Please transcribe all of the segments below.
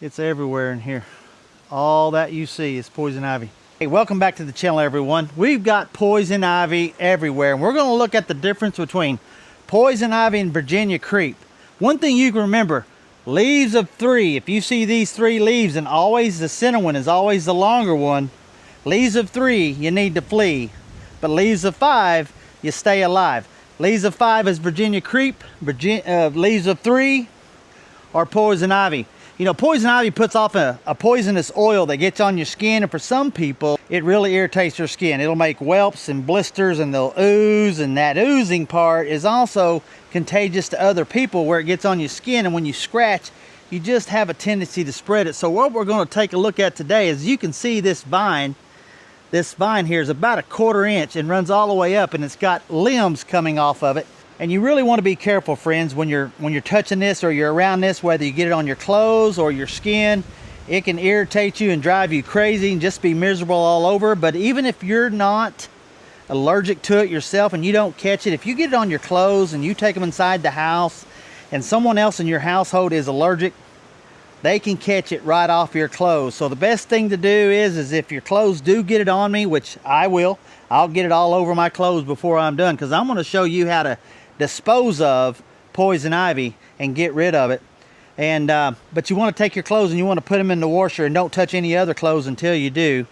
It's everywhere in here. All that you see is poison ivy. Hey, welcome back to the channel, everyone. We've got poison ivy everywhere, and we're going to look at the difference between poison ivy and Virginia creep. One thing you can remember, leaves of 3, if you see these 3 leaves, and always the center one is always the longer one, leaves of 3, you need to flee. But leaves of 5, you stay alive. Leaves of 5 is Virginia creep. Leaves of 3 are poison ivy. You know, poison ivy puts off a poisonous oil that gets on your skin, and for some people, it really irritates their skin. It'll make whelps and blisters, and they'll ooze, and that oozing part is also contagious to other people where it gets on your skin, and when you scratch, you just have a tendency to spread it. So what we're going to take a look at today is, you can see this vine here is about 1/4 inch and runs all the way up, and it's got limbs coming off of it. And you really want to be careful, friends, when you're touching this or you're around this, whether you get it on your clothes or your skin. It can irritate you and drive you crazy and just be miserable all over. But even if you're not allergic to it yourself and you don't catch it, if you get it on your clothes and you take them inside the house and someone else in your household is allergic, they can catch it right off your clothes. So the best thing to do is if your clothes do get it on me, which I will, I'll get it all over my clothes before I'm done, because I'm going to show you how to dispose of poison ivy and get rid of it. And but you want to take your clothes and you want to put them in the washer, and don't touch any other clothes until you do.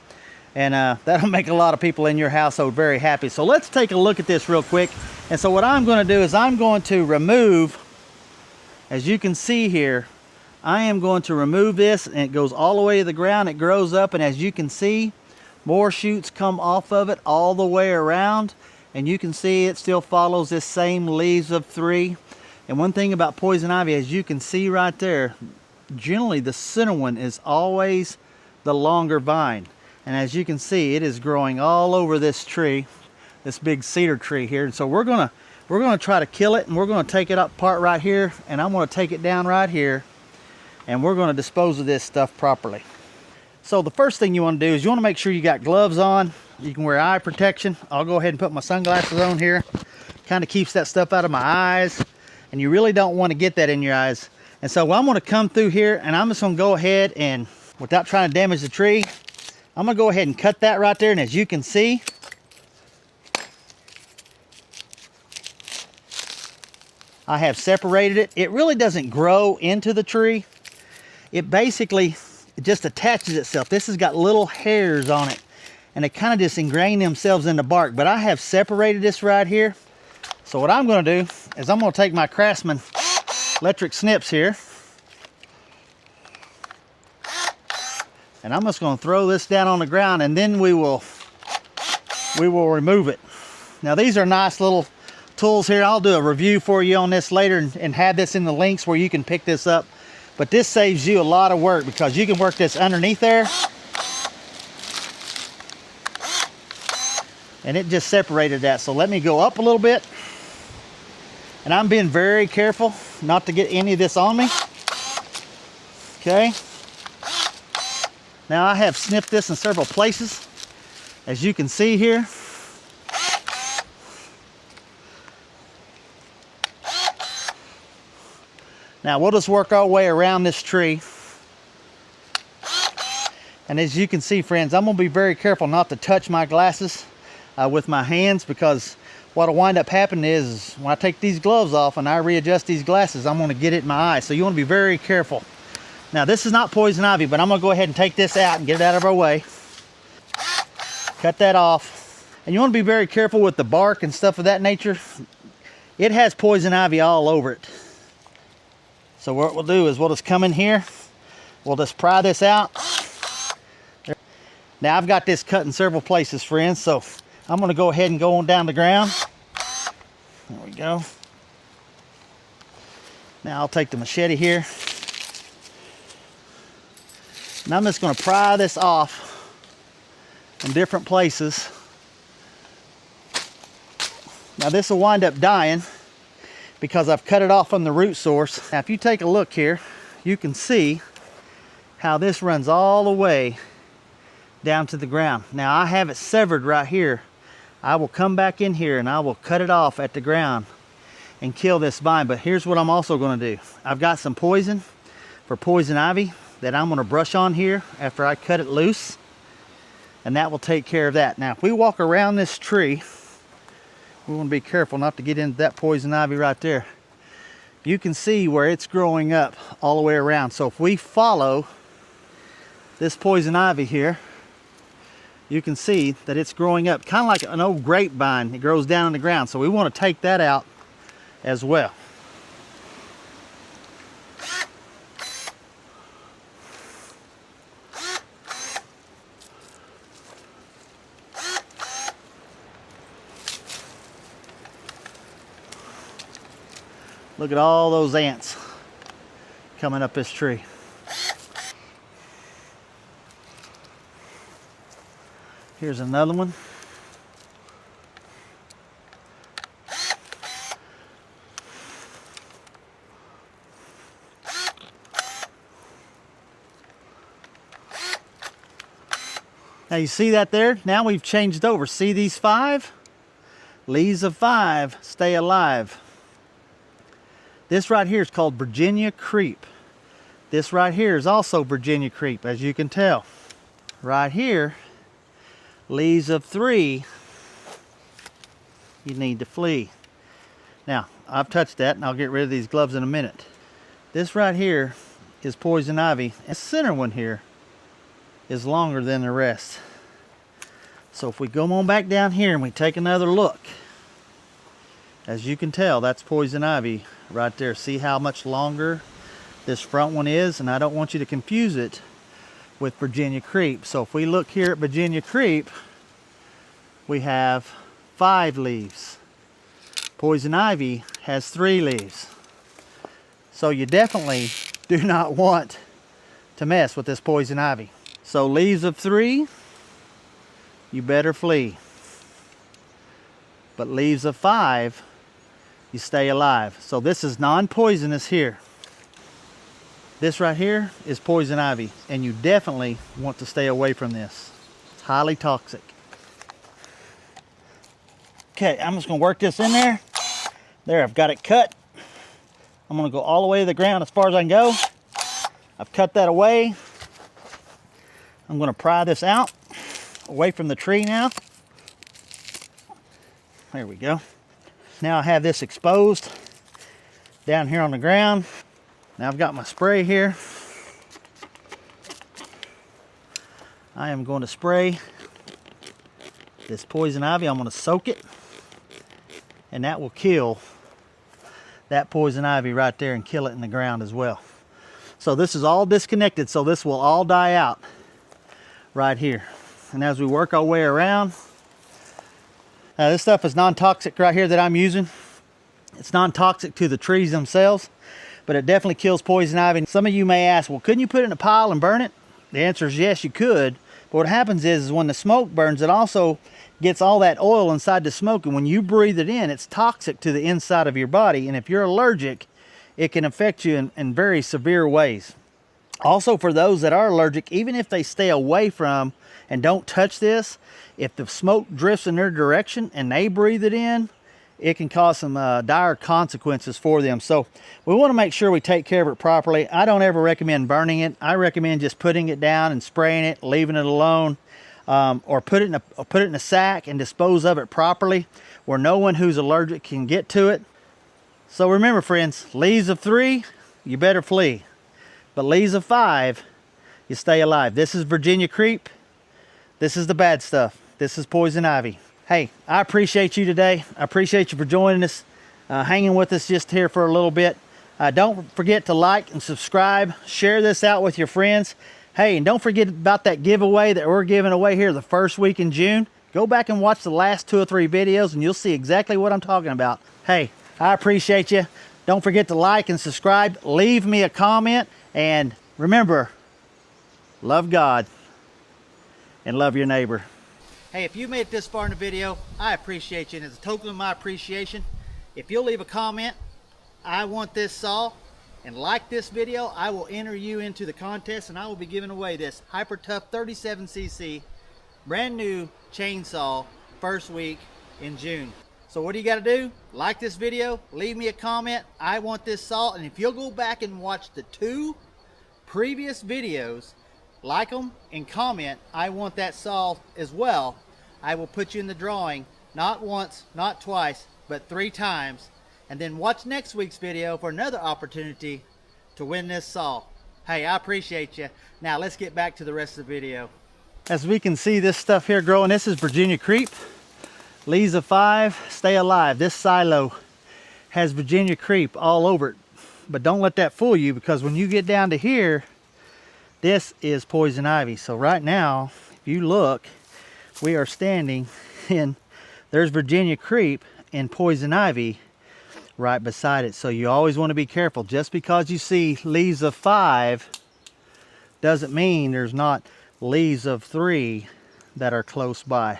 And that'll make a lot of people in your household very happy. So let's take a look at this real quick. And so what I'm going to do is I'm going to remove, as you can see here, I am going to remove this, and it goes all the way to the ground. It grows up, and as you can see, more shoots come off of it all the way around. And you can see it still follows this same leaves of 3. And one thing about poison ivy, as you can see right there, generally the center one is always the longer vine. And as you can see, it is growing all over this tree, this big cedar tree here. And so we're gonna try to kill it, and we're gonna take it apart right here, and I'm gonna take it down right here, and we're gonna dispose of this stuff properly. So the first thing you want to do is you want to make sure you got gloves on. You can wear eye protection. I'll go ahead and put my sunglasses on here. Kind of keeps that stuff out of my eyes, and you really don't want to get that in your eyes. And so I'm going to come through here, and I'm just going to go ahead and, without trying to damage the tree, I'm going to go ahead and cut that right there. And as you can see, I have separated it. It really doesn't grow into the tree. It basically just attaches itself. This has got little hairs on it, and they kind of just ingrain themselves in the bark. But I have separated this right here. So what I'm going to do is I'm going to take my Craftsman electric snips here, and I'm just going to throw this down on the ground, and then we will remove it. Now these are nice little tools here. I'll do a review for you on this later, and have this in the links where you can pick this up. But this saves you a lot of work, because you can work this underneath there, and it just separated that. So let me go up a little bit, and I'm being very careful not to get any of this on me. Okay. Now I have snipped this in several places, as you can see here. Now we'll just work our way around this tree. And as you can see, friends, I'm going to be very careful not to touch my glasses with my hands, because what will wind up happening is when I take these gloves off and I readjust these glasses, I'm going to get it in my eye. So you want to be very careful. Now this is not poison ivy, but I'm going to go ahead and take this out and get it out of our way. Cut that off. And you want to be very careful with the bark and stuff of that nature. It has poison ivy all over it. So what we'll do is we'll just come in here, we'll just pry this out. Now I've got this cut in several places, friends, so I'm going to go ahead and go on down the ground. There we go. Now I'll take the machete here, and I'm just going to pry this off in different places. Now this will wind up dying, because I've cut it off from the root source. Now if you take a look here, you can see how this runs all the way down to the ground. Now I have it severed right here. I will come back in here and I will cut it off at the ground and kill this vine. But here's what I'm also going to do. I've got some poison for poison ivy. that I'm going to brush on here after I cut it loose, and that will take care of that. Now if we walk around this tree, we want to be careful not to get into that poison ivy right there. You can see where it's growing up all the way around. So if we follow this poison ivy here, you can see that it's growing up kind of like an old grapevine. It grows down in the ground. So we want to take that out as well. Look at all those ants coming up this tree. Here's another one. Now you see that there? Now we've changed over. See these 5? Leaves of 5 stay alive. This right here is called Virginia creep. This right here is also Virginia creep, as you can tell. Right here, leaves of 3, you need to flee. Now, I've touched that, and I'll get rid of these gloves in a minute. This right here is poison ivy. The center one here is longer than the rest. So if we go on back down here and we take another look, as you can tell, that's poison ivy right there. See how much longer this front one is? And I don't want you to confuse it with Virginia creep. So if we look here at Virginia creep, we have 5 leaves. Poison ivy has 3 leaves. So you definitely do not want to mess with this poison ivy. So leaves of 3, you better flee. But leaves of 5, you stay alive. So this is non-poisonous here. This right here is poison ivy, and you definitely want to stay away from this. It's highly toxic. Okay, I'm just gonna work this in there. There, I've got it cut. I'm gonna go all the way to the ground as far as I can go. I've cut that away. I'm gonna pry this out, away from the tree now. There we go. Now I have this exposed down here on the ground. Now I've got my spray here. I am going to spray this poison ivy. I'm going to soak it, and that will kill that poison ivy right there and kill it in the ground as well. So this is all disconnected, so this will all die out right here. And as we work our way around, now this stuff is non-toxic right here that I'm using. It's non-toxic to the trees themselves, but it definitely kills poison ivy. Some of you may ask, well, couldn't you put it in a pile and burn it? The answer is yes, you could. But what happens is when the smoke burns, it also gets all that oil inside the smoke, and when you breathe it in, it's toxic to the inside of your body. And if you're allergic, it can affect you in very severe ways. Also, for those that are allergic, even if they stay away from and don't touch this, if the smoke drifts in their direction and they breathe it in, it can cause some dire consequences for them. So we want to make sure we take care of it properly. I don't ever recommend burning it. I recommend just putting it down and spraying it, leaving it alone, or put it in a sack and dispose of it properly where no one who's allergic can get to it. So remember, friends, leaves of 3, you better flee. But leaves of 5, you stay alive. This is Virginia creep. This is the bad stuff. This is poison ivy. Hey, I appreciate you today. I appreciate you for joining us, hanging with us just here for a little bit. Don't forget to like and subscribe. Share this out with your friends. Hey, and don't forget about that giveaway that we're giving away here the first week in June. Go back and watch the last 2 or 3 videos and you'll see exactly what I'm talking about. Hey, I appreciate you. Don't forget to like and subscribe. Leave me a comment. And remember, love God and love your neighbor. Hey, if you made it this far in the video, I appreciate you. And as a token of my appreciation, if you'll leave a comment, I want this saw, and like this video, I will enter you into the contest, and I will be giving away this Hyper Tough 37cc brand new chainsaw first week in June. So what do you got to do? Like this video, leave me a comment. I want this saw, and if you'll go back and watch the 2 previous videos, like them and comment, I want that solved as well, I will put you in the drawing, not once, not twice, but 3 times. And then watch next week's video for another opportunity to win this saw. Hey, I appreciate you. Now let's get back to the rest of the video. As we can see, this stuff here growing, this is Virginia creep. Leaves of 5, stay alive. This silo has Virginia creep all over it. But don't let that fool you, because when you get down to here, this is poison ivy. So right now, if you look, we are standing in, there's Virginia creep and poison ivy right beside it. So you always want to be careful. Just because you see leaves of 5 doesn't mean there's not leaves of 3 that are close by.